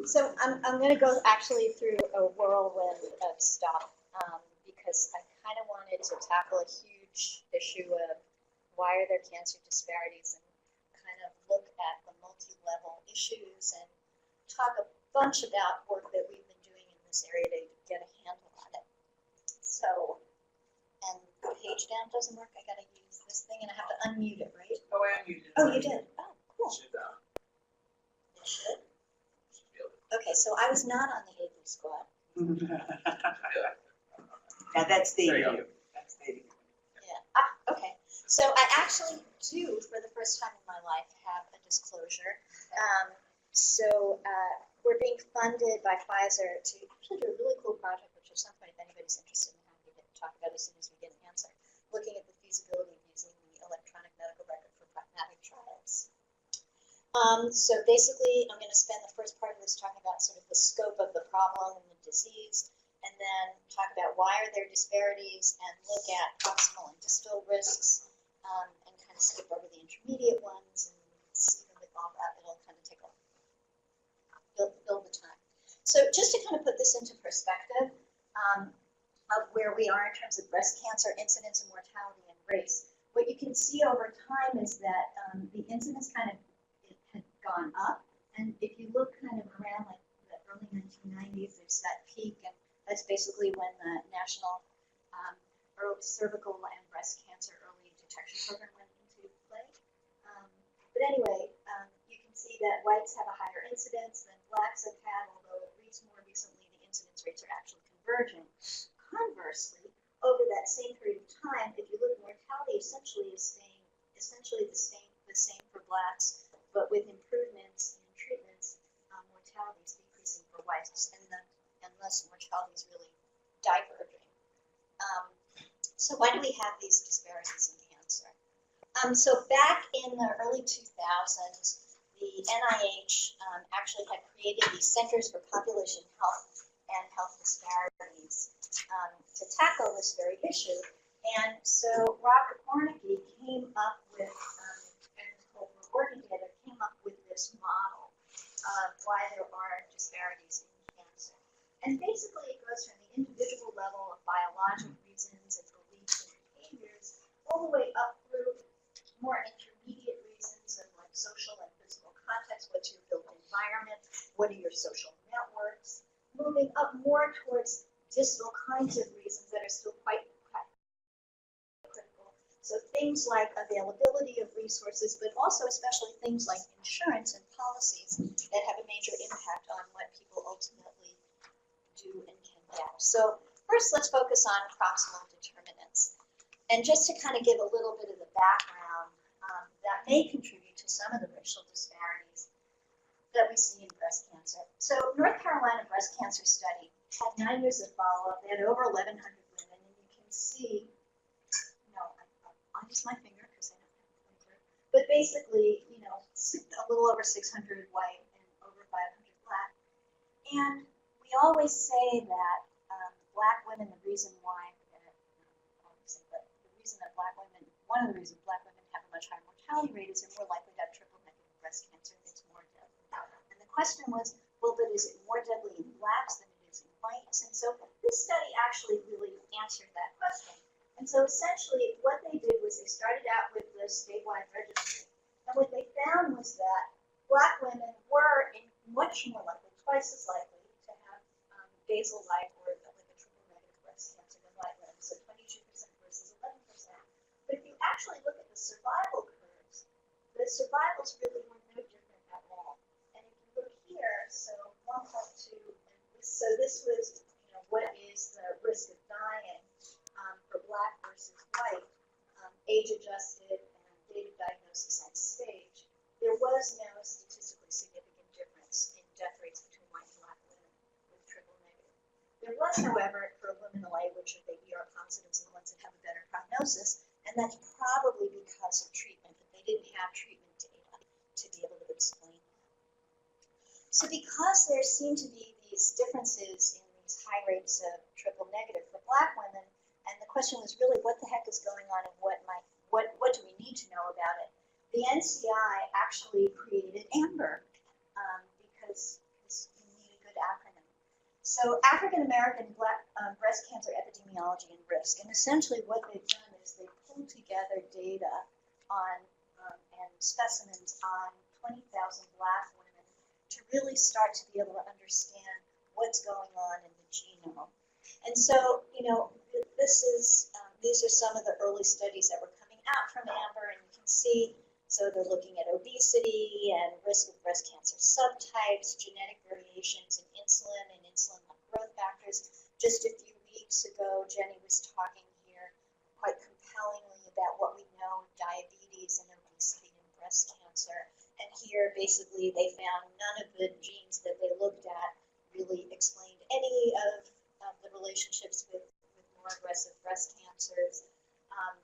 So I'm going to go actually through a whirlwind of stuff because I kind of wanted to tackle a huge issue of why are there cancer disparities and kind of look at the multi-level issues and talk a bunch about work that we've been doing in this area to get a handle on it. So, and the page down doesn't work. I got to use this thing and I have to unmute it, right? Oh, I unmuted it. Oh, you did? Oh, cool. Should, It should. should be able to. Okay, so I was not on the AV squad. Now that's There you David. go. That's David. Yeah. Okay. So I actually do, for the first time in my life, have a disclosure. We're being funded by Pfizer to actually do a really cool project, which at some point, if anybody's interested, I'm happy to talk about as soon as we get an answer, looking at the feasibility of using the electronic medical record for pragmatic trials. So basically, I'm going to spend the first part of this talking about sort of the scope of the problem and the disease, and then talk about why are there disparities and look at proximal and distal risks, and kind of skip over the intermediate ones and see them with all that. It'll kind of take a build the time. So just to kind of put this into perspective of where we are in terms of breast cancer incidence and mortality and race, what you can see over time is that the incidence kind of had gone up, and if you look kind of around like the early 1990s, there's that peak, and that's basically when the National Early Cervical and Breast Cancer Early Detection Program went into play. But anyway, you can see that whites have a higher incidence than blacks have had, although at least more recently the incidence rates are actually converging. Conversely, over that same period of time, if you look, mortality essentially is staying essentially the same for blacks, but with improvements in treatments, mortality is decreasing for whites, and unless mortality is really diverging. So why do we have these disparities in cancer? So back in the early 2000s, the NIH actually had created these Centers for Population Health and Health Disparities to tackle this very issue. And so Robert Hornicky came up with, and Nicole were working together, came up with this model of why there are disparities in cancer. And basically it goes from the individual level of biologic reasons and beliefs and behaviors all the way up through more intermediate reasons of like social and physical context, what's your built environment, what are your social networks, moving up more towards distal kinds of reasons that are still quite critical. So things like availability of resources, but also especially things like insurance and policies that have a major impact on what people ultimately do and can get. So first, let's focus on proximal determinants. And just to kind of give a little bit of the background that may contribute to some of the racial disparities that we see in breast cancer. So North Carolina Breast Cancer Study had 9 years of follow-up. They had over 1,100 women, and you can see, I'll use my finger because I don't have a pointer, but basically, a little over 600 white and over 500 black. And we always say that black women, the reason why, one of the reasons black women have a much higher mortality rate is they're more likely to have triple-negative breast cancer, and it's more deadly. And the question was, well, but is it more deadly in blacks than it is in whites? And so this study actually really answered that question. And so essentially what they did was they started out with the statewide registry. And what they found was that black women were much more likely, twice as likely, to have basal-like or like a triple-negative breast cancer than white women. So 22% versus 11%. But if you actually look at the survival curves, the survivals really were no different at all. And if you look here, so 1.2, so this was, what is the risk of dying for black versus white, age-adjusted and date of diagnosis and stage. There was no statistically significant difference in death rates between white and black women with triple-negative. There was, however, for luminal-A, which are the ER positives and the ones that have a better prognosis, and that's probably because of treatment, but they didn't have treatment data to be able to explain that. So because there seem to be these differences in these high rates of triple negative for black women, and the question was really what the heck is going on and what do we need to know about it? The NCI actually created AMBER because you So African American black breast cancer epidemiology and risk, and essentially what they've done is they pulled together data on and specimens on 20,000 black women to really start to be able to understand what's going on in the genome. And so, you know, these are some of the early studies that were coming out from AMBER, and you can see, so they're looking at obesity and risk of breast cancer subtypes, genetic variations in insulin and insulin-like growth factors. Just a few weeks ago, Jenny was talking here quite compellingly about what we know of diabetes and obesity and breast cancer. And here, basically, they found none of the genes that they looked at really explained any of the relationships with more aggressive breast cancers.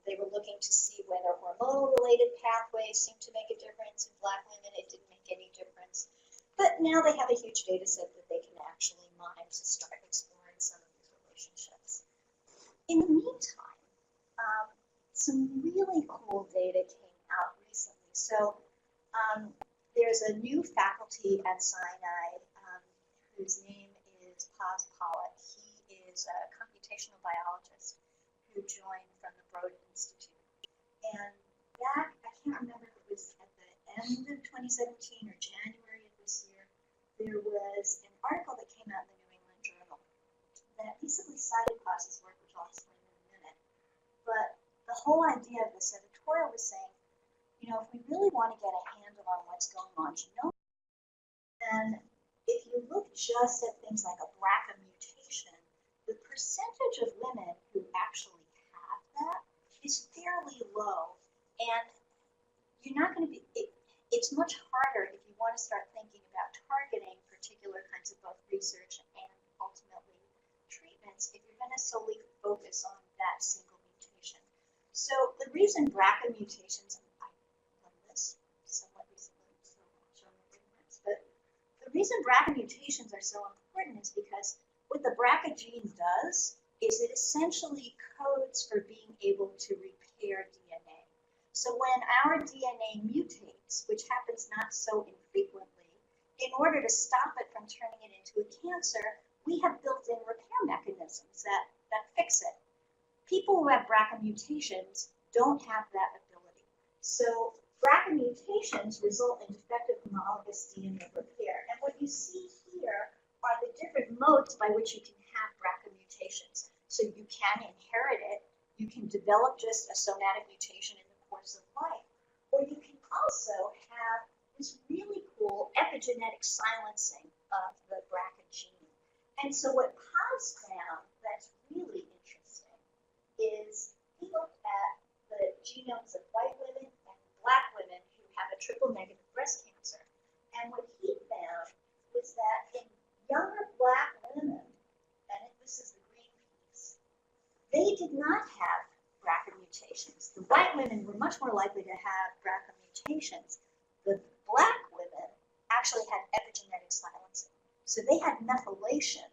They were looking to see whether hormonal-related pathways seemed to make a difference in black women. It didn't make any difference. But now they have a huge data set that they can actually mine to start exploring some of these relationships. In the meantime, some really cool data came out recently. So there's a new faculty at Sinai whose name is Paz Pollitt. He is a computational biologist who joined from the Broad Institute. And back, I can't remember if it was at the end of 2017 or January of this year, there was an article that came out in the New England Journal that basically cited Paz's work, which I'll explain in a minute. But the whole idea of this editorial was saying, you know, if we really want to get a handle on what's going on genomically, then if you look just at things like a BRCA mutation, the percentage of women who actually have that is fairly low. And you're not going to be, it's much harder if you want to start thinking about targeting particular kinds of both research and ultimately treatments if you're going to solely focus on that single mutation. So the reason BRCA mutations, I learned this somewhat recently, so I'll show you ignorance, but the reason BRCA mutations are so important is because what the BRCA gene does is it essentially codes for being able to repair DNA. So when our DNA mutates, which happens not so infrequently, in order to stop it from turning it into a cancer, we have built-in repair mechanisms that fix it. People who have BRCA mutations don't have that ability. So BRCA mutations result in defective homologous DNA repair. And what you see here are the different modes by which you can have BRCA mutations. So you can inherit it, you can develop just a somatic mutation in the course of life, or you can also have this really cool epigenetic silencing of the BRCA gene. And so what Paz found that's really interesting is he looked at the genomes of white women and black women who have a triple negative breast cancer. And what he found was that in younger black women, and this is the green piece, they did not have BRCA mutations. The white women were much more likely to have BRCA mutations. The black women actually had epigenetic silencing. So they had methylation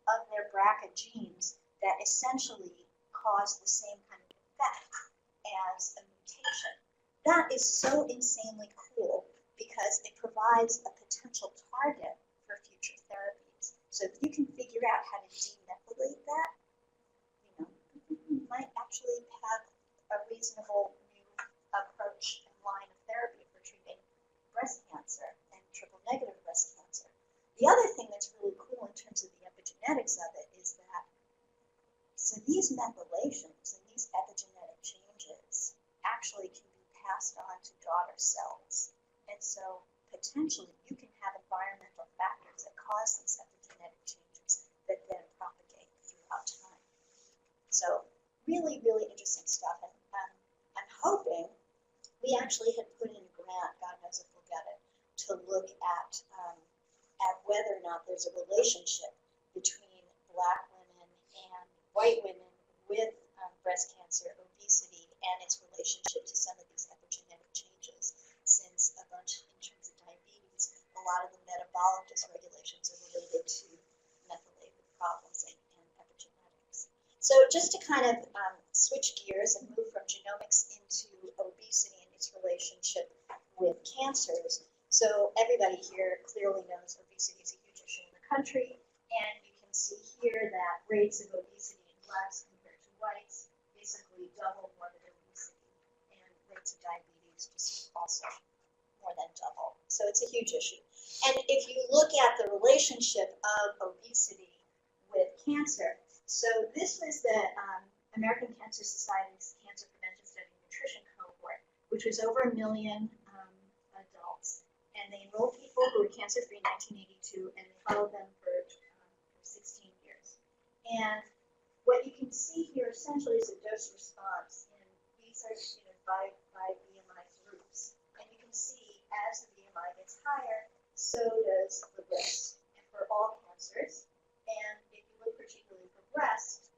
of their BRCA genes that essentially caused the same kind of effect as a mutation. That is so insanely cool because it provides a potential target for future therapies. So if you can figure out how to demethylate that, you know, you might actually have a reasonable new approach and line of therapy for treating breast cancer and triple negative breast cancer. The other thing that's really cool in terms of the epigenetics of it is that so these methylations and these epigenetic changes actually can be passed on to daughter cells. And so potentially you can have environmental factors that cause these epigenetic changes that then propagate throughout time. So really, really interesting stuff. And I'm hoping we actually had put in a grant, God knows if we'll get it, to look at whether or not there's a relationship between black women and white women with breast cancer, obesity, and its relationship to some of these epigenetic changes, since a bunch in terms of diabetes, a lot of the metabolic dysregulations are related to methylated problems and epigenetics. So just to kind of switch gears and move from genomics into obesity and its relationship with cancers. So everybody here clearly knows obesity is a huge issue in the country, and you can see here that rates of obesity in blacks compared to whites basically double morbid obesity, and rates of diabetes just also more than double. So it's a huge issue. And if you look at the relationship of obesity with cancer, so this was the American Cancer Society's Cancer Prevention Study Nutrition Cohort, which was over 1 million adults. And they enrolled people who were cancer-free in 1982, and they followed them for 16 years. And what you can see here essentially is a dose response. And these are by BMI groups. And you can see as the BMI gets higher, so does the risk, and for all cancers. And if you look particularly for breast,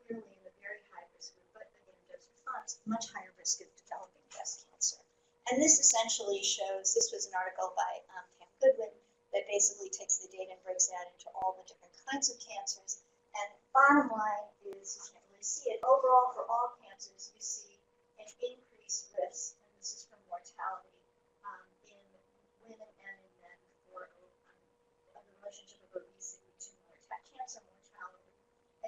clearly in the very high risk group, but again, dose response, much higher risk of developing breast cancer. And this essentially shows, this was an article by Pam Goodwin that basically takes the data and breaks it out into all the different kinds of cancers. And bottom line is, you can't really see it, overall for all cancers, you see an increased risk, and this is from mortality in women and in men for the relationship of obesity to cancer mortality.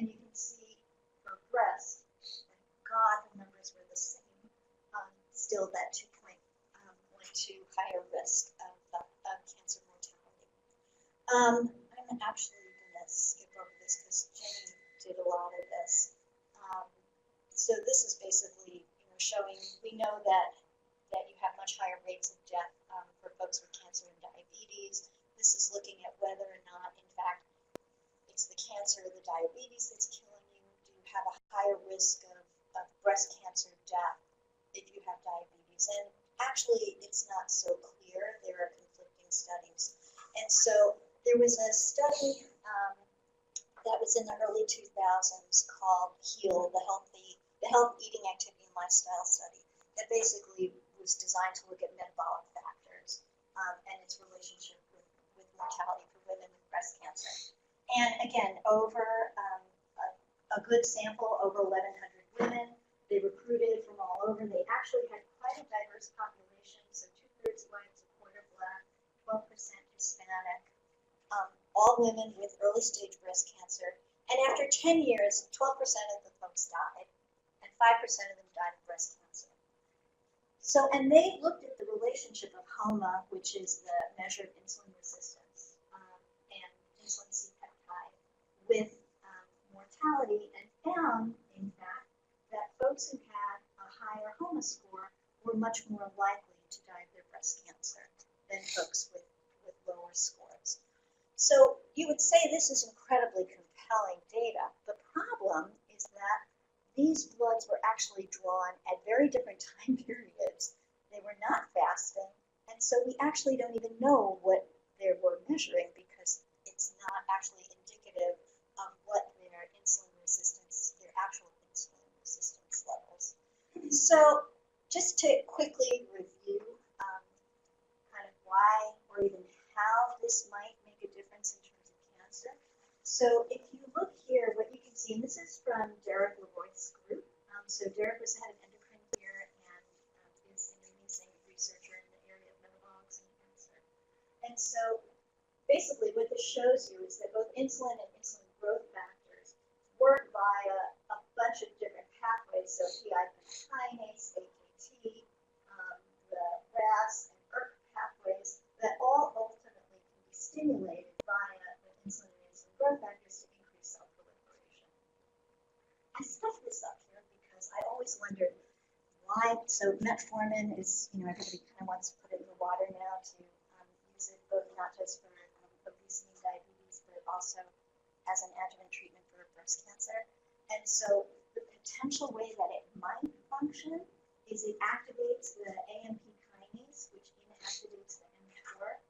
And you can see for breast, thank God the numbers were the same, still that 2.12 higher risk of cancer mortality. I'm actually going to skip over this because Jenny did a lot of this. So this is basically showing, we know that you have much higher rates of death for folks with cancer and diabetes. This is looking at whether or not, in fact, it's the cancer or the diabetes that's killing you. Do you have a higher risk of breast cancer death if you have diabetes? And actually, it's not so clear. There are conflicting studies. And so there was a study that was in the early 2000s called HEAL, the Health, Eating, Activity, and Lifestyle Study, that basically was designed to look at metabolic factors and its relationship with mortality for women with breast cancer. And again, over a good sample, over 1,100 women. They recruited from all over. They actually had quite a diverse population, so 2/3 whites, 1/4 black, 12% Hispanic, all women with early stage breast cancer. And after 10 years, 12% of the folks died, and 5% of them died of breast cancer. So, and they looked at the relationship of HOMA, which is the measure of insulin resistance, and insulin C-peptide with mortality, and found, in fact, that folks who had a higher HOMA score were much more likely to die of their breast cancer than folks with lower scores. So you would say this is incredibly compelling data. The problem is that these bloods were actually drawn at very different time periods. They were not fasting, and so we actually don't even know what they were measuring because it's not actually indicative of what their insulin resistance, their actual insulin resistance levels. So just to quickly review kind of why or even how this might make a difference in terms of cancer. So if you look here, what you can see, and this is from Derek Leroy's group. So Derek was head of endocrine here and is an amazing researcher in the area of metabolics and cancer. And so basically what this shows you is that both insulin and insulin growth factors work via a bunch of different pathways. So PI kinase, AKT, the RAS and ERK pathways that all ultimately can be stimulated via the insulin and insulin growth factors to increase cell proliferation. I stuffed this up here because I always wondered why. So metformin is, everybody kind of wants to put it in the water now to use it both not just for obesity and diabetes, but also as an adjuvant treatment for breast cancer. And so the potential way that it might function is it activates the AMP kinase, which inactivates the mTOR,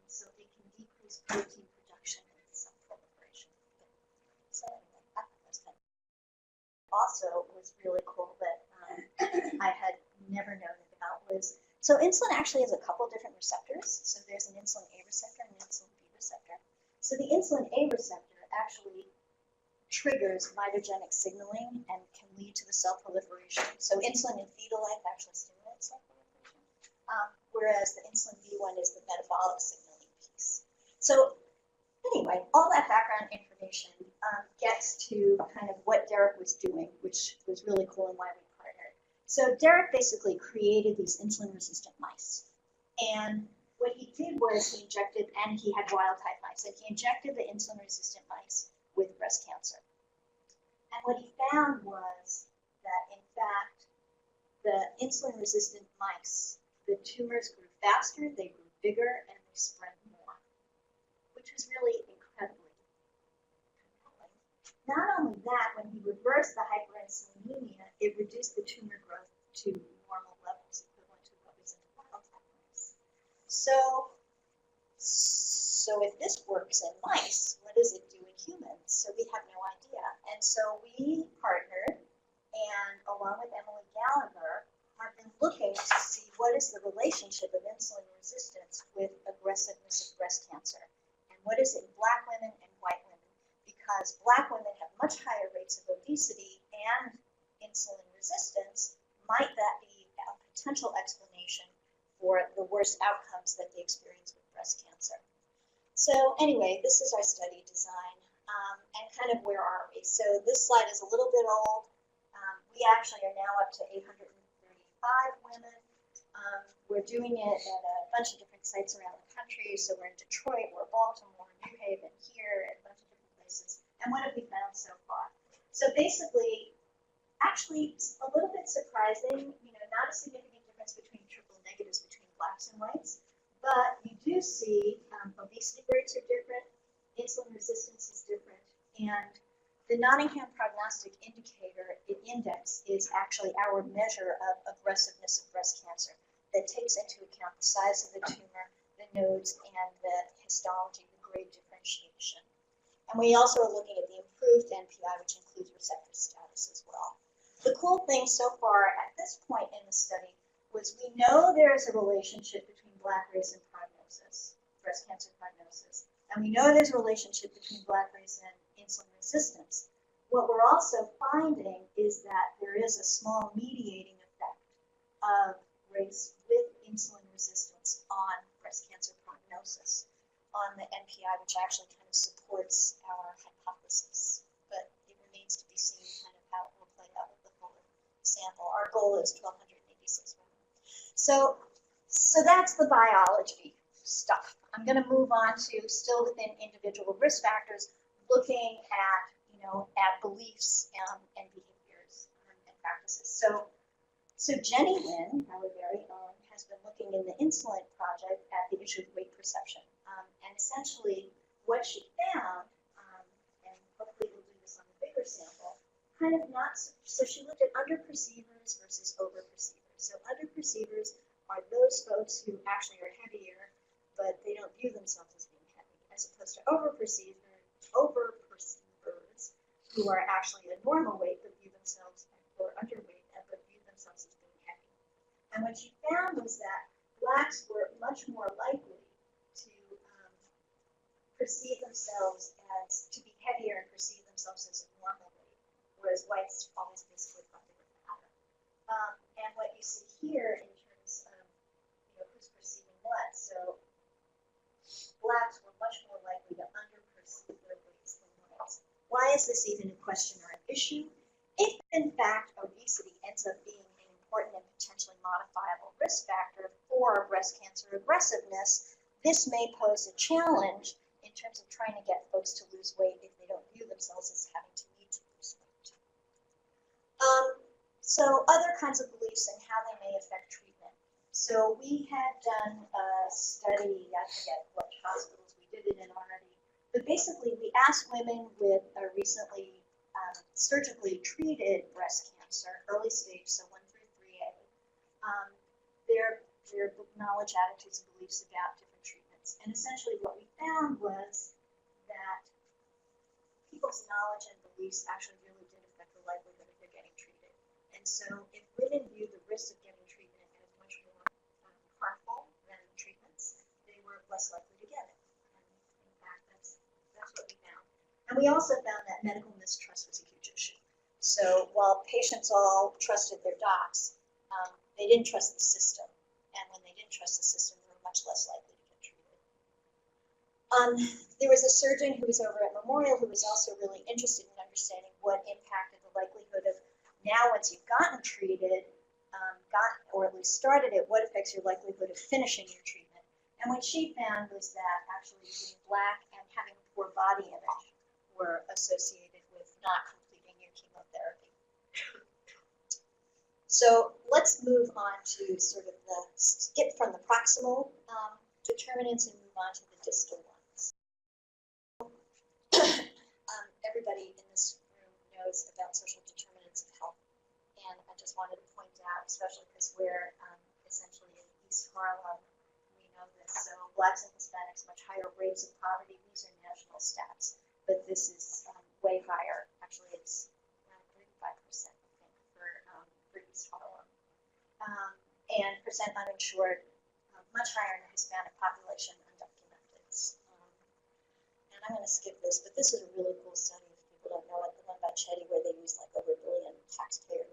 so it can decrease protein production and cell proliferation. So anyway, that was kind of also was really cool that I had never known about was, so insulin actually has a couple different receptors. So there's an insulin A receptor and an insulin B receptor. So the insulin A receptor actually triggers mitogenic signaling and can lead to the cell proliferation. So insulin in fetal life actually stimulates cell proliferation, whereas the insulin B1 is the metabolic signaling piece. So Anyway, all that background information gets to kind of what Derek was doing, which was really cool and why we partnered. So Derek basically created these insulin-resistant mice. And what he did was he injected, and he had wild-type mice, and he injected the insulin-resistant mice with breast cancer. And what he found was that, in fact, the insulin-resistant mice, the tumors grew faster, they grew bigger, and they spread more, which was really incredibly compelling. Not only that, when he reversed the hyperinsulinemia, it reduced the tumor growth to normal levels, equivalent to what was in the wild-type mice. So if this works in mice, what does it do in humans? So we have no idea. And so we partnered, and along with Emily Gallagher, have been looking to see what is the relationship of insulin resistance with aggressiveness of breast cancer. And what is it in Black women and white women? Because Black women have much higher rates of obesity and insulin resistance. Might that be a potential explanation for the worst outcomes that they experience with breast cancer? So anyway, this is our study design, and kind of where are we? So this slide is a little bit old. We actually are now up to 835 women. We're doing it at a bunch of different sites around the country. So we're in Detroit, we're Baltimore, New Haven, here, at a bunch of different places. And what have we found so far? So basically, actually a little bit surprising, not a significant difference between triple negatives between Blacks and whites, but you do see obesity rates are different, insulin resistance is different, and the Nottingham Prognostic Indicator Index is actually our measure of aggressiveness of breast cancer that takes into account the size of the tumor, the nodes, and the histology, the grade differentiation. And we also are looking at the improved NPI, which includes receptor status as well. The cool thing so far at this point in the study was we know there is a relationship between Black race and prognosis, breast cancer prognosis. And we know there's a relationship between Black race and insulin resistance. What we're also finding is that there is a small mediating effect of race with insulin resistance on breast cancer prognosis, on the NPI, which actually kind of supports our hypothesis. But it remains to be seen kind of how it will play out with the fuller sample. Our goal is 1,286 women. So that's the biology stuff. I'm going to move on to, still within individual risk factors, looking at, at beliefs and behaviors and practices. So Jenny Lynn, our very own, has been looking in the Insulin Project at the issue of weight perception. And essentially what she found, and hopefully we'll do this on a bigger sample, kind of not, so she looked at under-perceivers versus over-perceivers. So under-perceivers are those folks who actually are heavier, but they don't view themselves as being heavy, as opposed to over-perceivers who are actually a normal weight but view themselves, or underweight, but view themselves as being heavy. And what she found was that Blacks were much more likely to perceive themselves as, to be heavier and perceive themselves as a normal weight, whereas whites always basically thought they were fatter. And what you see here in terms of who's perceiving what, so Blacks were much more likely to underperceive their weights than whites. Why is this even a question or an issue? If, in fact, obesity ends up being an important and potentially modifiable risk factor for breast cancer aggressiveness, this may pose a challenge in terms of trying to get folks to lose weight if they don't view themselves as having to need to lose weight. So other kinds of beliefs and how they may affect treatment. So we had done a study, I forget what hospitals we did it in already, but basically we asked women with a recently surgically treated breast cancer, early stage, so 1 through 3A, their knowledge, attitudes, and beliefs about different treatments. And essentially what we found was that people's knowledge and beliefs actually really did affect the likelihood of their getting treated. And so if women view the risk of getting treatment as much more harmful than treatments, they were less likely to get it. And in fact, that's what we found. And we also found that medical mistrust was a huge issue. So while patients all trusted their docs, they didn't trust the system. And when they didn't trust the system, they were much less likely to get treated. There was a surgeon who was over at Memorial who was also really interested in understanding what impacted the likelihood of now once you've gotten treated, or at least started it, what affects your likelihood of finishing your treatment. And what she found was that actually being Black and having poor body image were associated with not completing your chemotherapy. So let's move on to sort of the skip from the proximal determinants and move on to the distal ones. Everybody in this room knows about social determinants of health. And I just wanted to point out, especially because we're essentially in East Harlem, we know this. So Blacks and Hispanics, much higher rates of poverty. These are national stats, but this is way higher. Actually, it's around 35%, I think, for East Harlem. And percent uninsured, much higher in the Hispanic population, undocumented. And I'm going to skip this, but this is a really cool study. If people don't know it, the one by Chetty, where they use like over 1 billion taxpayer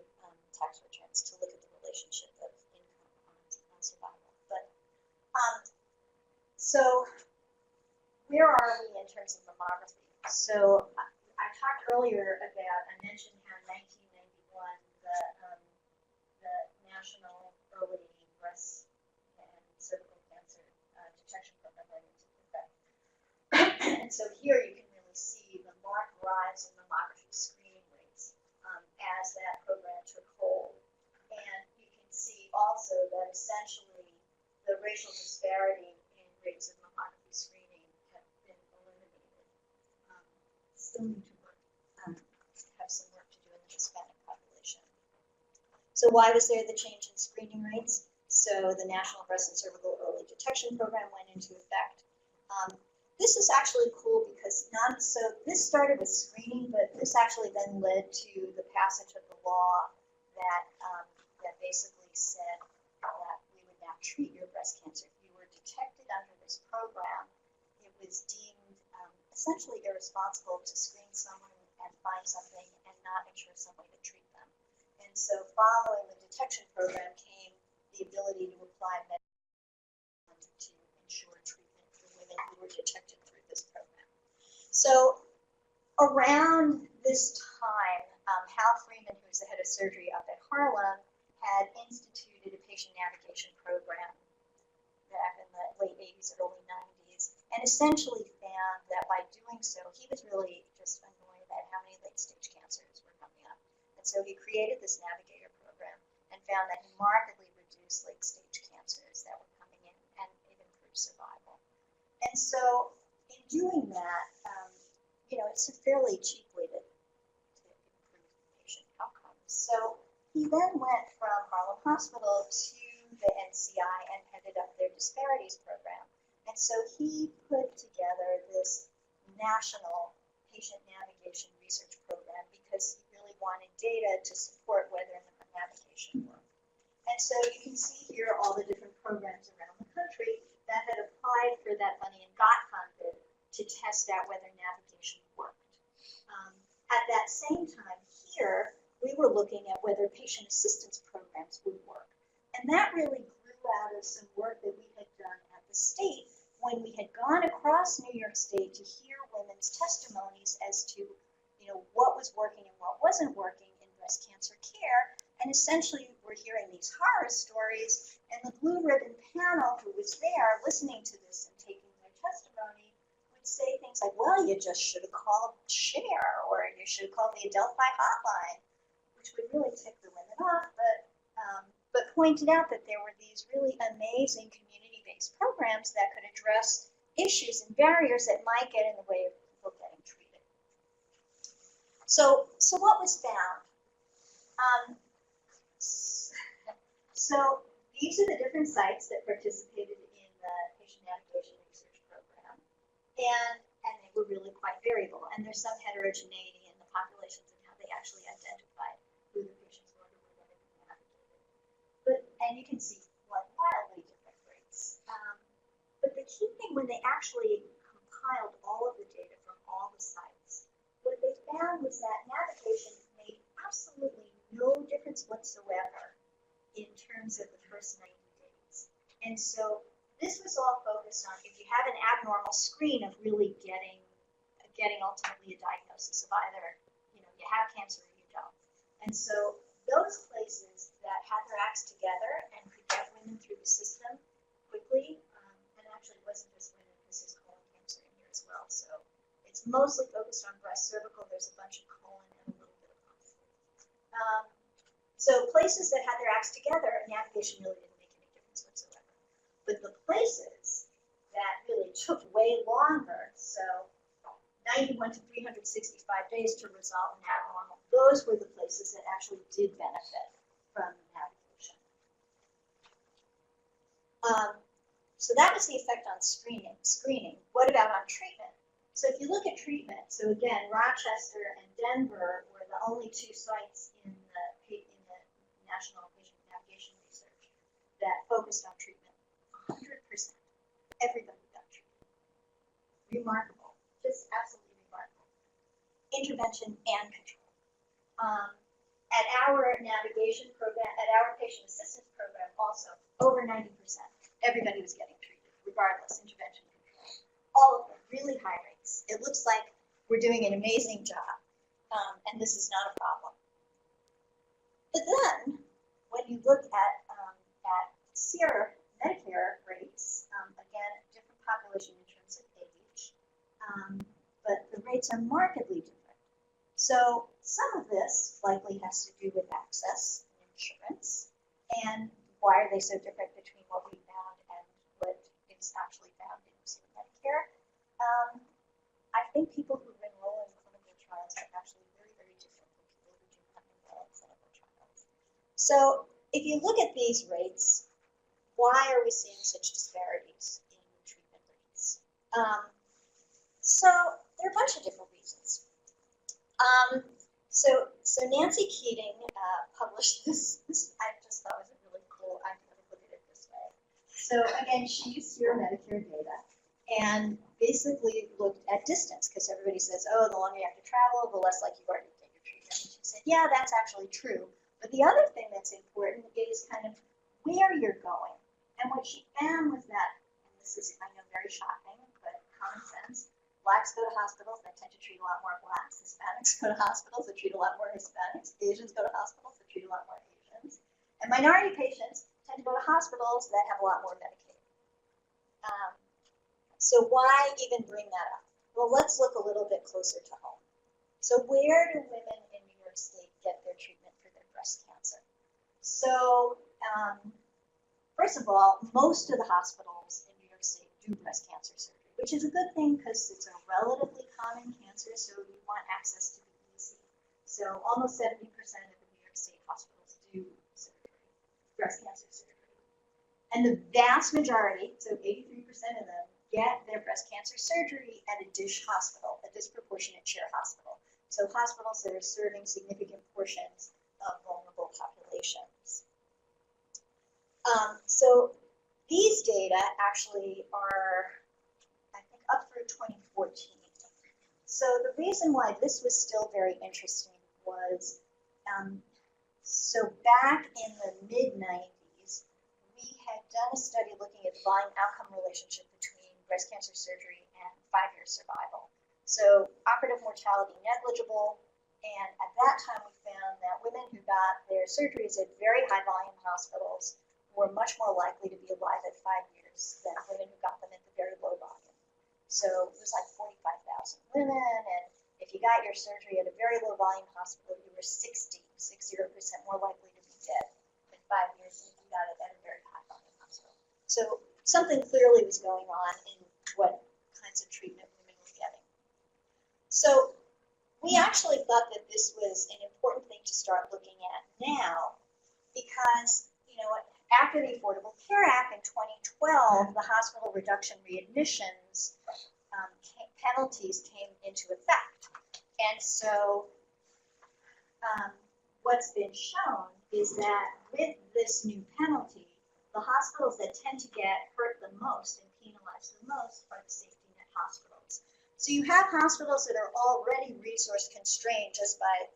tax returns to look at the relationship of income on survival. But so where are we in terms of mammography? So I talked earlier about, I mentioned how in 1991 the National Early Breast and Cervical Cancer Detection Program went into effect. And so here you can really see the marked rise in mammography screening rates as that program took hold. And you can see also that essentially the racial disparity in rates of mammography screening have been eliminated. Still need to work, have some work to do in the Hispanic population. So why was there the change in screening rates? So the National Breast and Cervical Early Detection Program went into effect. This is actually cool because this started with screening, but this actually then led to the passage of the law that that basically said that we would now treat your breast cancer. If you were detected under this program, it was deemed essentially irresponsible to screen someone and find something and not ensure some way to treat them. And so following the detection program came the ability to apply medicine to ensure treatment for women who were detected through this program. So around this time, Hal Freeman, who was the head of surgery up at Harlem, had instituted a patient navigation program back in the late 80s, early 90s, and essentially found that by doing so, he was really just annoyed at how many late-stage cancers were coming up. And so he created this navigator program and found that he markedly reduced late-stage cancers that were coming in, and it improved survival. And so in doing that, it's a fairly cheap way to improve patient outcomes. So he then went from Harlem Hospital to the NCI and headed up their disparities program. And so he put together this national patient navigation research program because he really wanted data to support whether the navigation worked. And so you can see here all the different programs around the country that had applied for that money and got funded to test out whether navigation worked. At that same time here, we were looking at whether patient assistance programs would work. And that really grew out of some work that we had done at the state when we had gone across New York State to hear women's testimonies as to what was working and what wasn't working in breast cancer care. And essentially we're hearing these horror stories, and the blue ribbon panel who was there listening to this and taking their testimony would say things like, well, you just should have called SHARE, or you should have called the Adelphi hotline, which would really tick the women off, but pointed out that there were these really amazing community-based programs that could address issues and barriers that might get in the way of people getting treated. So what was found? So these are the different sites that participated in the patient navigation research program, and they were really quite variable. And there's some heterogeneity in the populations and how they actually identified who the patients were who were going to be navigated. And you can see wildly different rates. But the key thing when they actually compiled all of the data from all the sites, what they found was that navigation made absolutely no difference whatsoever in terms of the first 90 days. And so this was all focused on if you have an abnormal screen of really getting ultimately a diagnosis of either, you have cancer or you don't. And so those places that had their acts together and could get women through the system quickly, and actually it wasn't just women, this is colon cancer in here as well. So it's mostly focused on breast, cervical, there's a bunch of colon and a little bit of prostate. So places that had their acts together, navigation really didn't make any difference whatsoever. But the places that really took way longer, so 91 to 365 days to resolve an abnormal, those were the places that actually did benefit from navigation. So that was the effect on screening. What about on treatment? So if you look at treatment, so again, Rochester and Denver were the only two sites in the National Patient Navigation Research that focused on treatment. 100%. Everybody got treated. Remarkable. Just absolutely remarkable. Intervention and control. At our navigation program, at our patient assistance program also, over 90%. Everybody was getting treated, regardless, intervention control. All of them, really high rates. It looks like we're doing an amazing job, and this is not a problem. But then, when you look at SEER Medicare rates, again, different population in terms of age, but the rates are markedly different. So some of this likely has to do with access and insurance, and why are they so different between what we found and what is actually found in SEER Medicare? I think people who enroll in clinical trials are actually very, very different from people who do not enroll in clinical trials. So if you look at these rates, why are we seeing such disparities in treatment rates? So there are a bunch of different reasons. So Nancy Keating published this I just thought was a really cool, I kind of look at it this way. So again, she used SEER Medicare data and basically looked at distance, because everybody says, oh, the longer you have to travel, the less likely you are to get your treatment. And she said, yeah, that's actually true. But the other thing that's important is kind of where you're going. And what she found was that, and this is kind of very shocking, but common sense, Blacks go to hospitals that tend to treat a lot more Blacks. Hispanics go to hospitals that treat a lot more Hispanics. Asians go to hospitals that treat a lot more Asians. And minority patients tend to go to hospitals that have a lot more Medicaid. So why even bring that up? Well, let's look a little bit closer to home. So where do women in New York State get their treatment for their breast cancer? So first of all, most of the hospitals in New York State do breast cancer surgery, which is a good thing because it's a relatively common cancer, so you want access to be easy. So almost 70% of the New York State hospitals do surgery, breast cancer surgery. And the vast majority, so 83% of them, get their breast cancer surgery at a DISH hospital, a disproportionate share hospital. So hospitals that are serving significant portions of vulnerable populations. So these data actually are, I think, up through 2014. So the reason why this was still very interesting was, so back in the mid-90s, we had done a study looking at the volume outcome relationship between breast cancer surgery and 5-year survival. So operative mortality negligible, and at that time we found that women who got their surgeries at very high volume hospitals were much more likely to be alive at 5 years than women who got them at the very low volume. So it was like 45,000 women, and if you got your surgery at a very low volume hospital, you were 60% more likely to be dead in 5 years than if you got it at a very high volume hospital. So something clearly was going on in what kinds of treatment women were getting. So we actually thought that this was an important thing to start looking at now because, after the Affordable Care Act in 2012, the hospital reduction readmissions penalties came into effect. And so what's been shown is that with this new penalty, the hospitals that tend to get hurt the most and penalized the most are the safety net hospitals. So you have hospitals that are already resource constrained just by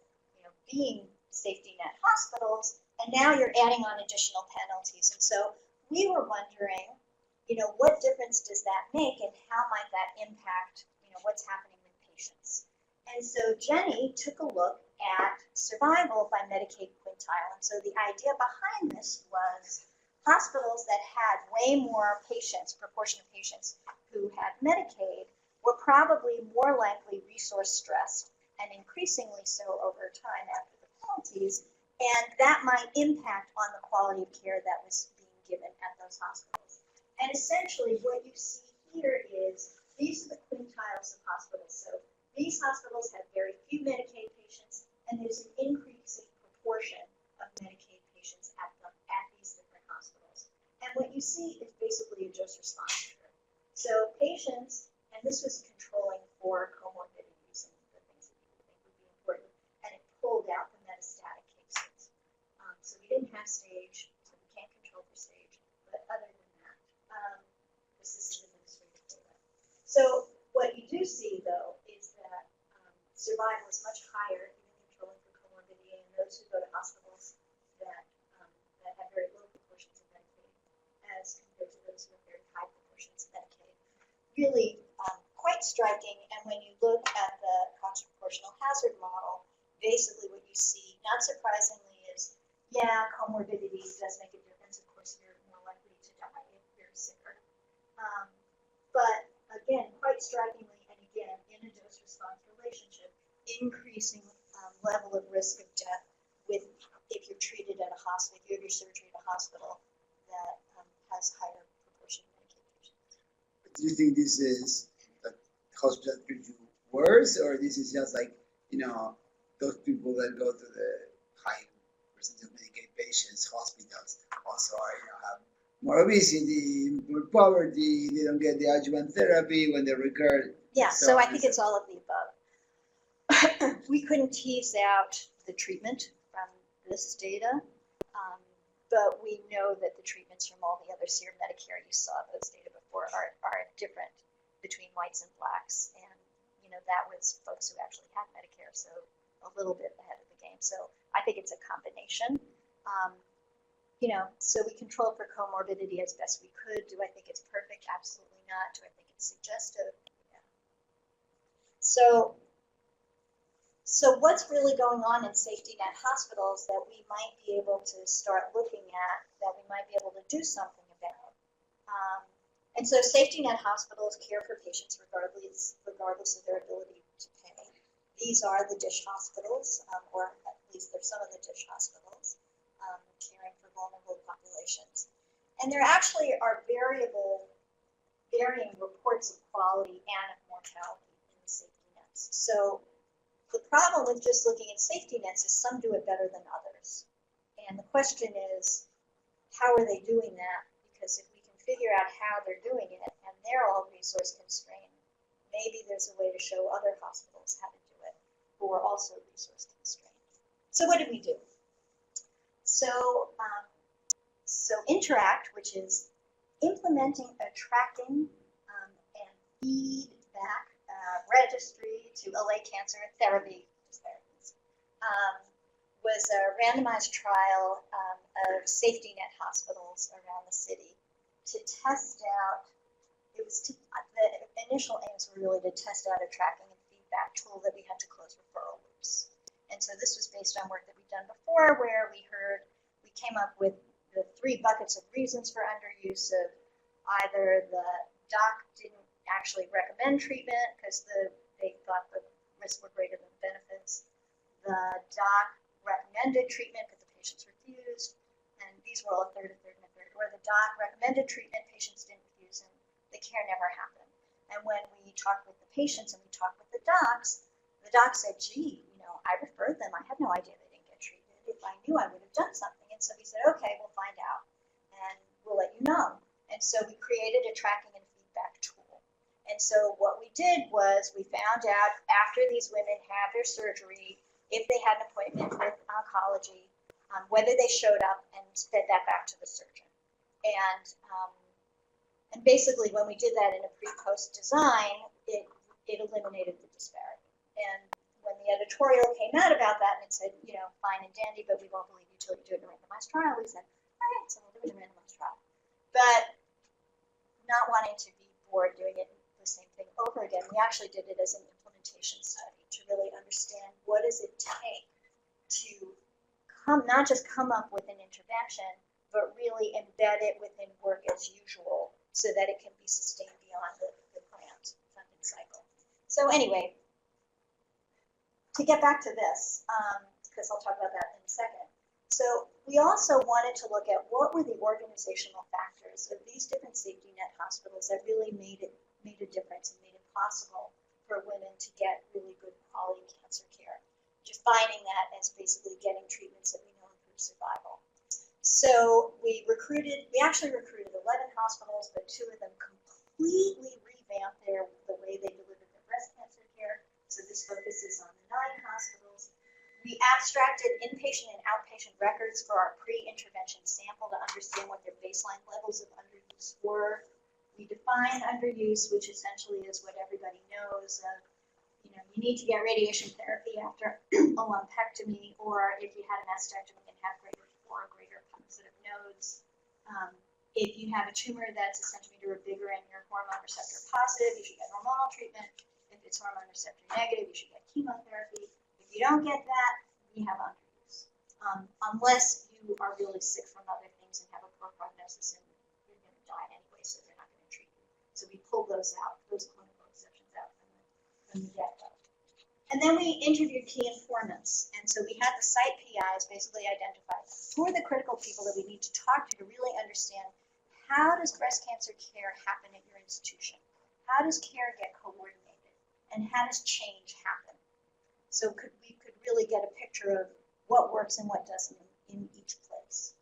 being safety net hospitals, and now you're adding on additional penalties. And so we were wondering, what difference does that make and how might that impact, what's happening with patients? And so Jenny took a look at survival by Medicaid quintile. And so the idea behind this was hospitals that had way more patients, proportion of patients who had Medicaid, were probably more likely resource stressed and increasingly so over time after the penalties. And that might impact on the quality of care that was being given at those hospitals. And essentially what you see here is these are the quintiles of hospitals. So these hospitals have very few Medicaid patients, and there's an increasing proportion of Medicaid patients at these different hospitals. And what you see is basically a dose response curve. So patients, and this was controlling for comorbidities and the things that you would think would be important, and it pulled out the metastatic cases. So we didn't have stage, so we can't control for stage, but other than that, this is administrative data. So what you do see, though, is that survival is much higher, even controlling for comorbidity, in those who go to hospitals that have very low proportions of Medicaid, as compared to those who have very high proportions of Medicaid. Really quite striking. And when you look at the cost proportional hazard model, basically what you see, not surprisingly, is comorbidities does make a difference. Of course, you're more likely to die if you're sicker. But again, quite strikingly, and again, in a dose-response relationship, increasing level of risk of death if you're treated at a hospital, if you have your surgery at a hospital that has higher proportion of Medicaid patients. Do you think this is that hospitals treat you worse, or this is just like, those people that go to the high percentage of Medicaid patients, hospitals also are, have more obesity, more poverty, they don't get the adjuvant therapy when they recur. Yeah, so I think it's all of the above. We couldn't tease out the treatment from this data, but we know that the treatments from all the other SEER Medicare, you saw those data before, are different between whites and blacks. And, that was folks who actually had Medicare, so a little bit ahead of the game. So I think it's a combination. So we controlled for comorbidity as best we could. Do I think it's perfect? Absolutely not. Do I think it's suggestive? Yeah. So what's really going on in safety net hospitals that we might be able to start looking at, that we might be able to do something about? And so safety net hospitals care for patients regardless of their ability to pay. These are the Tisch hospitals, or at least they're some of the Tisch hospitals, caring for vulnerable populations. And there actually are varying reports of quality and of mortality in the safety nets. So the problem with just looking at safety nets is some do it better than others. And the question is, how are they doing that? Because if we can figure out how they're doing it, and they're all resource constrained, maybe there's a way to show other hospitals how to do it who are also resource constrained. So what did we do? So Interact, which is implementing a tracking and feedback registry to allay cancer therapy disparities, was a randomized trial of safety net hospitals around the city to test out. The initial aims were really to test out a tracking and feedback tool that we had to close referral loops. And so this was based on work that we've done before, where we came up with the 3 buckets of reasons for underuse of either the doc didn't actually recommend treatment because they thought the risks were greater than the benefits. The doc recommended treatment, but the patients refused. And these were all a third, and a third. Or the doc recommended treatment, patients didn't refuse, and the care never happened. And when we talked with the patients and we talked with the docs said, gee, I referred them. I had no idea they didn't get treated. If I knew, I would have done something. And so we said, okay, we'll find out, and we'll let you know. And so we created a tracking and feedback tool. And so what we did was we found out after these women had their surgery, if they had an appointment with oncology, whether they showed up, and fed that back to the surgeon. And basically when we did that in a pre-post design, it eliminated the disparity. And when the editorial came out about that and it said, fine and dandy, but we won't believe you till you do it in a randomized trial, we said, all right, so we'll do it in a randomized trial. But not wanting to be bored doing it the same thing over again, we actually did it as an implementation study to really understand what does it take to not just come up with an intervention, but really embed it within work as usual so that it can be sustained beyond the grant funding cycle. So anyway, to get back to this, because I'll talk about that in a second. So we also wanted to look at what were the organizational factors of these different safety net hospitals that really made a difference and made it possible for women to get really good quality cancer care, defining that as basically getting treatments that we know improve survival. So we actually recruited 11 hospitals, but 2 of them completely revamped the way they delivered their breast cancer care. So this focuses on the 9 hospitals. We abstracted inpatient and outpatient records for our pre-intervention sample to understand what their baseline levels of underuse were. We defined underuse, which essentially is what everybody knows. You need to get radiation therapy after a lumpectomy, or if you had a mastectomy and have greater 4 or greater positive nodes. If you have a tumor that's a centimeter or bigger and you're hormone receptor positive, you should get hormonal treatment. If it's hormone receptor negative, you should get chemotherapy. If you don't get that, you have underuse. Unless you are really sick from other things and have a poor prognosis and you're going to die anyway, so they're not going to treat you. So we pulled those out, those clinical exceptions out from the get-go. And then we interviewed key informants. And so we had the site PIs basically identify who are the critical people that we need to talk to really understand how does breast cancer care happen at your institution? How does care get coordinated? And how does change happen? So we could really get a picture of what works and what doesn't in each place.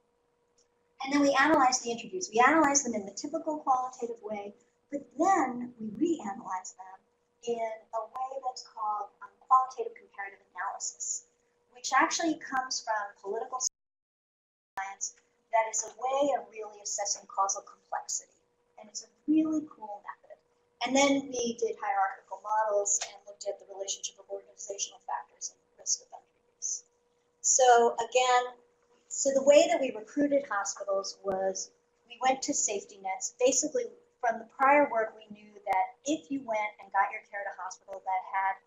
And then we analyzed the interviews. We analyzed them in the typical qualitative way, but then we reanalyzed them in a way that's called qualitative comparative analysis, which actually comes from political science that is a way of really assessing causal complexity. And it's a really cool method. And then we did hierarchical models and looked at the relationship of organizational factors and risk of underuse. So again, the way that we recruited hospitals was we went to safety nets. Basically, from the prior work, we knew that if you went and got your care at a hospital that had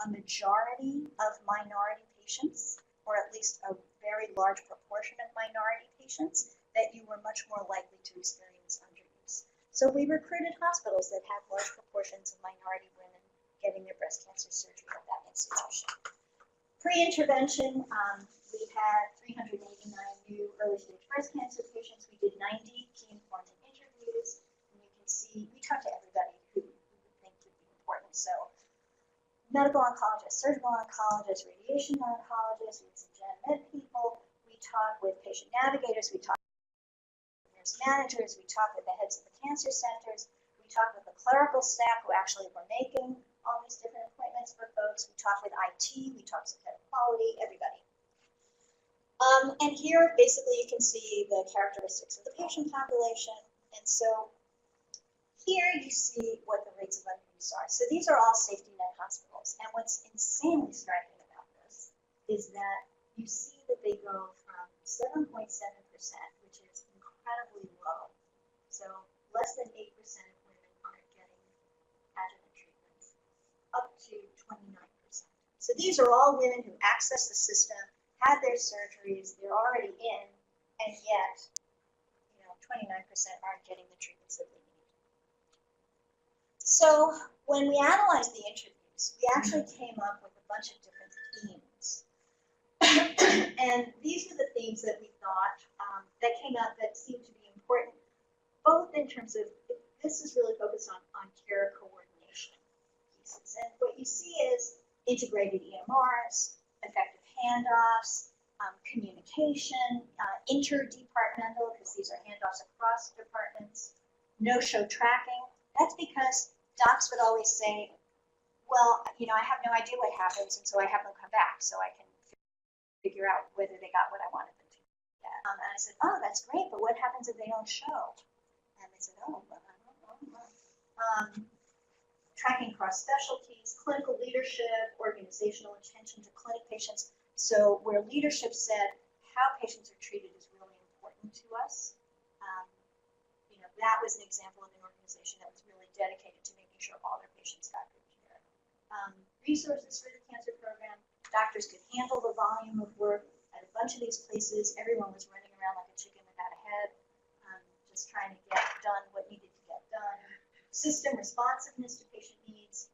a majority of minority patients, or at least a very large proportion of minority patients, that you were much more likely to experience underuse. So we recruited hospitals that had large proportions of minority women getting their breast cancer surgery at that institution. Pre-intervention, we had 389 new early-stage breast cancer patients. We did 90 key informant interviews, and you can see we talked to everybody who we would think would be important. So medical oncologists, surgical oncologists, radiation oncologists, we had some gen med people. We talked with patient navigators. We talked with nurse managers. We talked with the heads of the cancer centers. We talked with the clerical staff who actually were making all these different appointments for folks. We talked with IT. We talked with head of quality, everybody. And here, basically, you can see the characteristics of the patient population. And so here you see what the rates of underuse are. So these are all safety net hospitals. And what's insanely striking about this is that you see that they go from 7.7%, which is incredibly low. So less than 8% of women aren't getting adjuvant treatments, up to 29%. So these are all women who access the system, had their surgeries, they're already in, and yet, 29% aren't getting the treatments that they need. So when we analyzed the interviews, we actually came up with a bunch of different themes. And these are the themes that we thought that came out that seemed to be important, both in terms of, this is really focused on care coordination pieces. And what you see is integrated EMRs, effective handoffs, communication, interdepartmental, because these are handoffs across departments, no-show tracking. That's because docs would always say, well, I have no idea what happens, and so I have them come back so I can figure out whether they got what I wanted them to get. And I said, oh, that's great, but what happens if they don't show? And they said, oh, well, I don't know. Tracking cross specialties, clinical leadership, organizational attention to clinic patients. So where leadership said how patients are treated is really important to us. That was an example of an organization organization that was really dedicated to making sure all their patients got good care. Resources for the cancer program, doctors could handle the volume of work at a bunch of these places. Everyone was running around like a chicken without a head, just trying to get done what needed to get done. System responsiveness to patient needs.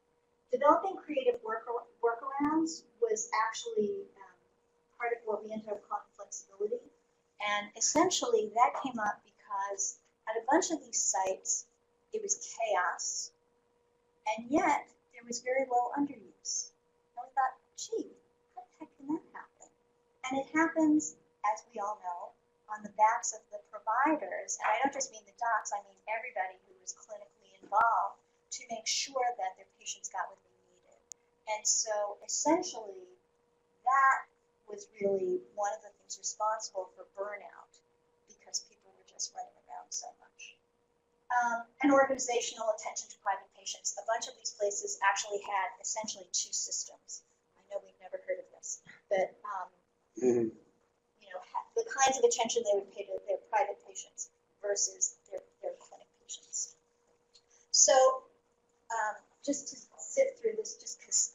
Developing creative workarounds was actually part of what we ended up calling flexibility. And essentially that came up because at a bunch of these sites, it was chaos, and yet there was very low underuse. And we thought, gee, how the heck can that happen? And it happens, as we all know, on the backs of the providers, and I don't just mean the docs, I mean everybody who was clinically involved to make sure that their patients got what they needed. And so essentially, that was really one of the things responsible for burnout, because people were just running around so much. And organizational attention to private patients. A bunch of these places actually had essentially two systems. I know we've never heard of this, but you know, the kinds of attention they would pay to their private patients versus their clinic patients. So just to sift through this, just because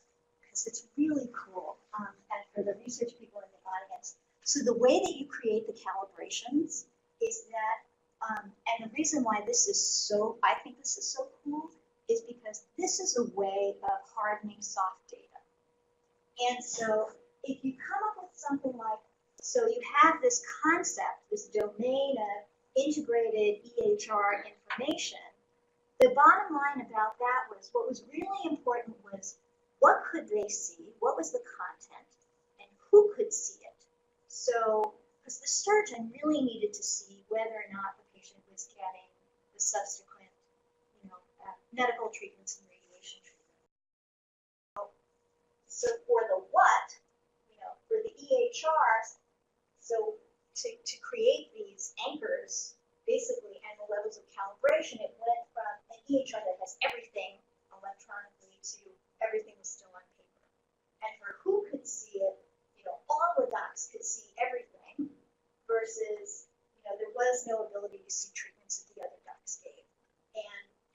it's really cool, and for the research people in the audience. So the way that you create the calibrations is that, and the reason why this is so, I think this is so cool, is because this is a way of hardening soft data. And so if you come up with something like, so you have this concept, this domain of integrated EHR information, the bottom line about that was, what was really important was, what could they see, what was the content, and who could see it? So, because the surgeon really needed to see whether or not the patient was getting the subsequent, you know, medical treatments and radiation treatment. So for the what, you know, for the EHRs, so to create these anchors, basically, and the levels of calibration, it went from an EHR that has everything electronically to everything was still on paper. And for who could see it, you know, all the docs could see everything, versus, you know, there was no ability to see treatments that the other docs gave.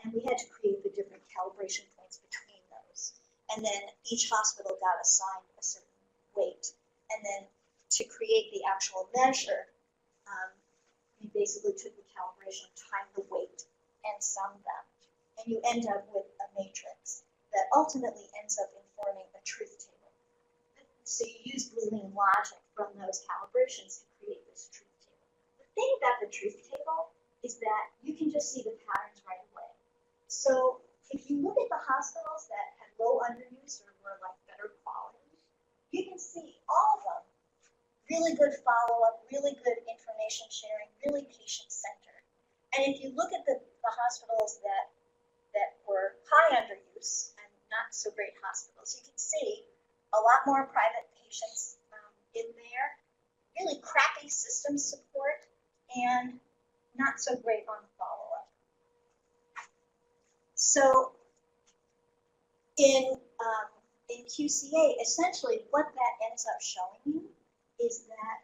And we had to create the different calibration points between those. And then each hospital got assigned a certain weight. And then to create the actual measure, you basically took the calibration, timed the weight, and summed them. And you end up with a matrix that ultimately ends up informing a truth table. So you use Boolean logic from those calibrations to create this truth table. The thing about the truth table is that you can just see the patterns right away. So if you look at the hospitals that had low underuse or were like better quality, you can see all of them. Really good follow-up, really good information sharing, really patient-centered. And if you look at the hospitals that were high underuse and not so great hospitals, you can see a lot more private patients in there, really crappy system support, and not so great on the follow-up. So in QCA, essentially what that ends up showing you is that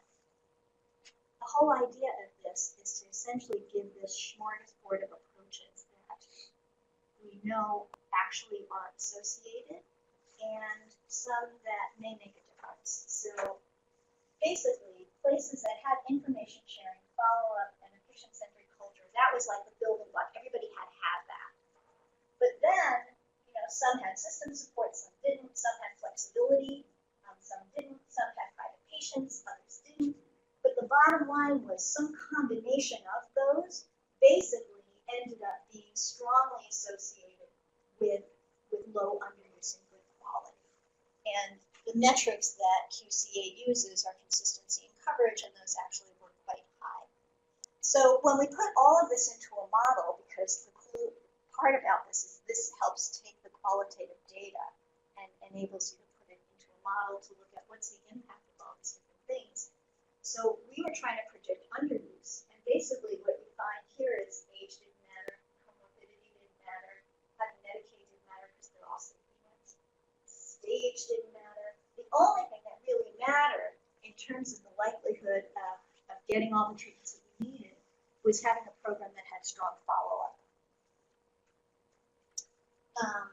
the whole idea of this is to essentially give this smorgasbord of approaches that we know actually are associated, and some that may make a difference. So basically, places that had information sharing, follow-up, and a patient-centered culture, that was like the building block. Everybody had that. But then, you know, some had system support, some didn't, some had flexibility, some didn't, some had private patients, others didn't. But the bottom line was some combination of those basically ended up being strongly associated with low underuse and good quality. And the metrics that QCA uses are consistency and coverage, and those actually were quite high. So when we put all of this into a model, because the cool part about this is this helps take the qualitative data and enables you to put it into a model to look at what's the impact of all these different things. So we were trying to predict underuse, and basically what you find here is age didn't matter, comorbidity didn't matter, having Medicaid didn't matter because they're all safety nets, stage didn't matter. The only thing that really mattered in terms of the likelihood of getting all the treatments that we needed was having a program that had strong follow-up. I'm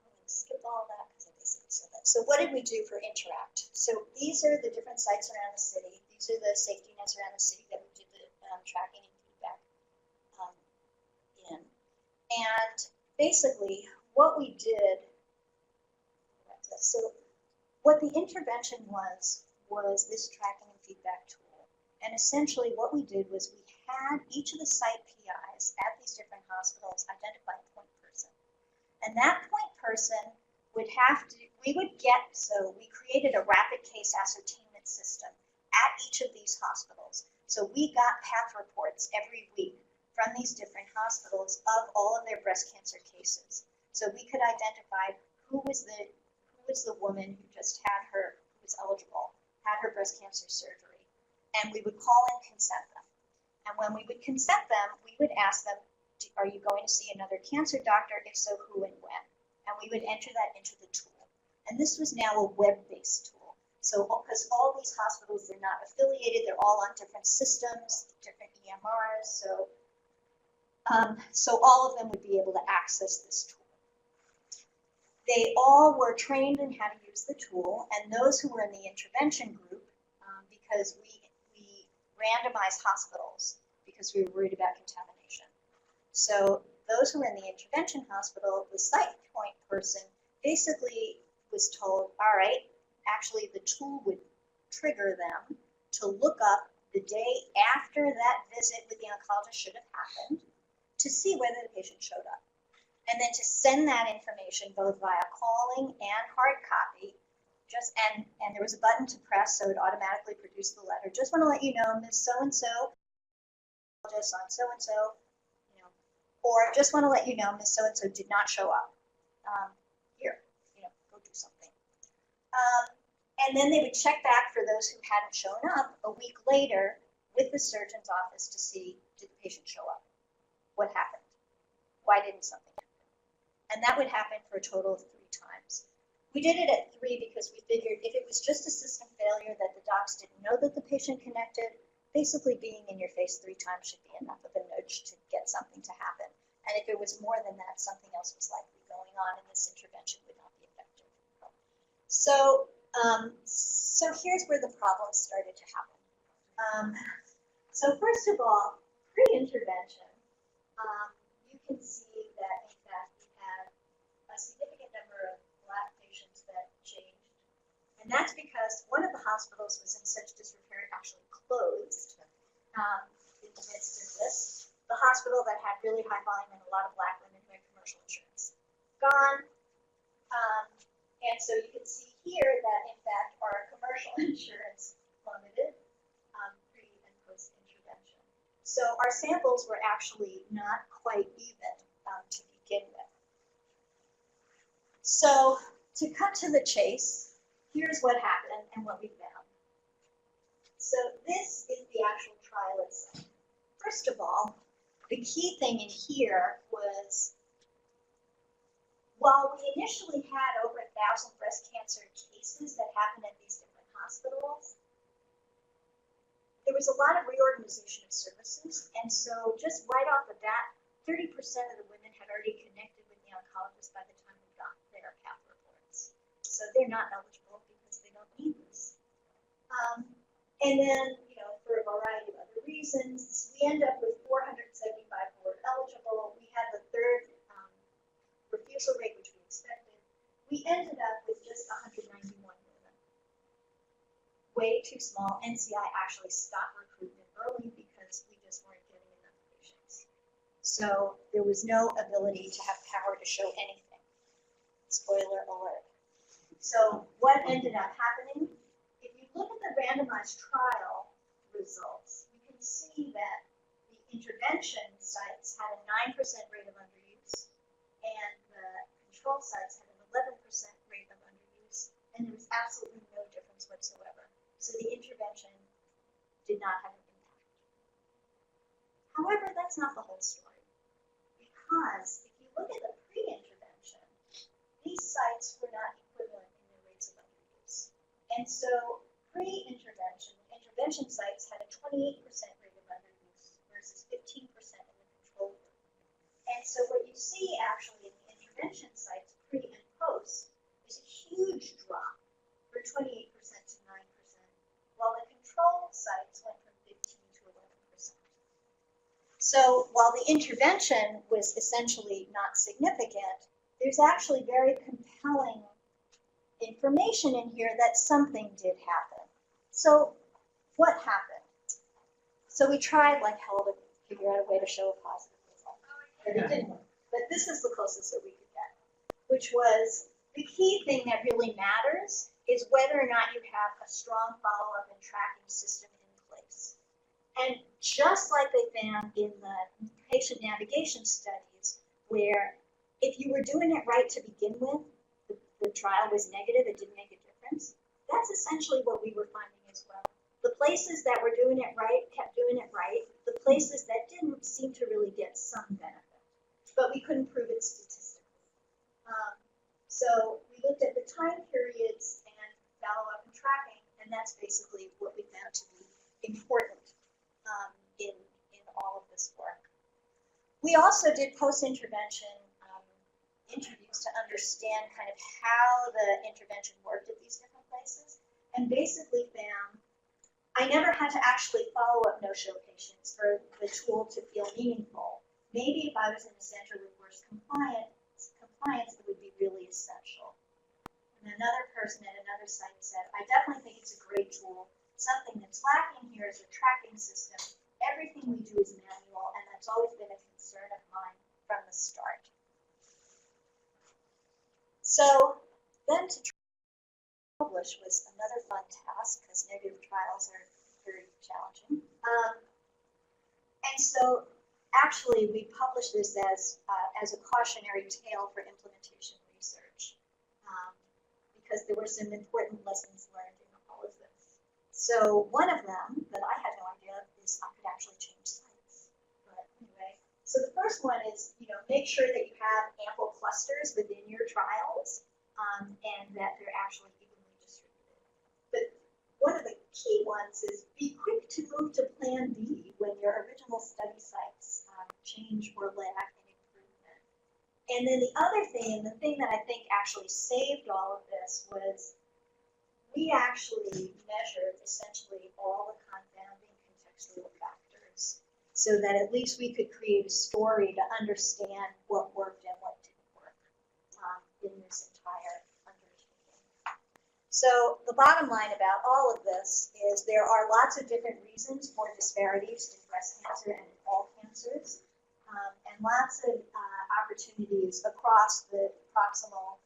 going to skip all that because I basically said that. So what did we do for Interact? So these are the different sites around the city. These are the safety nets around the city that we did the tracking and feedback in. And basically what we did, so what the intervention was this tracking and feedback tool. And essentially what we did was we had each of the site PIs at these different hospitals identify a point person. And that point person would have to, we created a rapid case ascertainment system at each of these hospitals. So we got path reports every week from these different hospitals of all of their breast cancer cases. So we could identify who was the woman who just had who was eligible, had her breast cancer surgery. And we would call and consent them. And when we would consent them, we would ask them, are you going to see another cancer doctor? If so, who and when? And we would enter that into the tool. And this was now a web-based tool. So, because all these hospitals, they're not affiliated, they're all on different systems, different EMRs. So all of them would be able to access this tool. They all were trained in how to use the tool, and those who were in the intervention group, because we randomized hospitals because we were worried about contamination. So those who were in the intervention hospital, the site point person basically was told, all right, actually the tool would trigger them to look up the day after that visit with the oncologist should have happened to see whether the patient showed up. And then to send that information both via calling and hard copy, and there was a button to press so it automatically produced the letter. Just want to let you know, Miss So-and-so, just on so-and-so, or just want to let you know, Miss So-and-so did not show up. Here, go do something. And then they would check back for those who hadn't shown up a week later with the surgeon's office to see, did the patient show up? What happened? Why didn't something happen? And that would happen for a total of 3 times. We did it at 3 because we figured if it was just a system failure that the docs didn't know that the patient connected, basically being in your face 3 times should be enough of a nudge to get something to happen. And if it was more than that, something else was likely going on and this intervention would not be effective. So here's where the problems started to happen. So first of all, pre-intervention, you can see that in fact we had a significant number of Black patients that changed. And that's because one of the hospitals was in such disrepair it actually closed in the midst of this. The hospital that had really high volume and a lot of Black women who had commercial insurance gone. And so you can see here that in fact our commercial insurance plummeted pre and post intervention. So our samples were actually not quite even to begin with. So to cut to the chase, here's what happened and what we found. So this is the actual trial itself. First of all, the key thing in here was, while we initially had over 1,000 breast cancer cases that happened at these different hospitals, there was a lot of reorganization of services. And so just right off the bat, 30% of the women had already connected with the oncologist by the time we got their path reports. So they're not eligible because they don't need this. And then, for a variety of other reasons, we end up with 475 who were eligible. We had the third refusal rate, which we expected. We ended up with just 191 women. Way too small. NCI actually stopped recruitment early because we just weren't getting enough patients. So there was no ability to have power to show anything. Spoiler alert. So what ended up happening? If you look at the randomized trial results, you can see that the intervention sites had a 9% rate of underuse, and the control sites had an 11% rate of underuse, and there was absolutely no difference whatsoever. So the intervention did not have an impact. However, that's not the whole story, because if you look at the pre-intervention, these sites were not equivalent in their rates of underuse. And so pre-intervention, intervention sites had a 28% rate of underuse versus 15% in the control group. And so what you see actually in the intervention sites, pre and post, there's a huge drop from 28% to 9%, while the control sites went from 15 to 11%. So while the intervention was essentially not significant, there's actually very compelling information in here that something did happen. So what happened? So we tried like hell to figure out a way to show a positive result, but it didn't work. But this is the closest that we could get, which was the key thing that really matters is whether or not you have a strong follow-up and tracking system in place. And just like they found in the patient navigation studies, where if you were doing it right to begin with, the trial was negative, it didn't make a difference. That's essentially what we were finding as well. The places that were doing it right kept doing it right. The places that didn't seem to really get some benefit, but we couldn't prove it statistically. So we looked at the time periods and follow-up and tracking, and that's basically what we found to be important in all of this work. We also did post-intervention interviews to understand kind of how the intervention worked at these different places, and basically found I never had to actually follow up no-show patients for the tool to feel meaningful. Maybe if I was in a center with worse compliance, it would be really essential. And another person at another site said, I definitely think it's a great tool. Something that's lacking here is a tracking system. Everything we do is manual, and that's always been a concern of mine from the start. So then to publish was another fun task because negative trials are very challenging. And so actually we published this as a cautionary tale for implementation research because there were some important lessons learned in all of this. So one of them that I had no idea of is I could actually change sites. But anyway, so the first one is, make sure that you have ample clusters within your trials and that they're actually evenly distributed. But one of the key ones is be quick to move to plan B when your original study sites change or lack an improvement. And then the other thing, the thing that I think actually saved all of this was we actually measured essentially all the confounding contextual factors so that at least we could create a story to understand what worked and what didn't work in this entire undertaking. So the bottom line about all of this is there are lots of different reasons for disparities in breast cancer and in all cancers, and lots of opportunities across the proximal,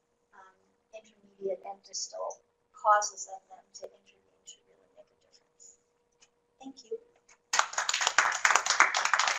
intermediate, and distal causes of them to intervene to really make a difference. Thank you.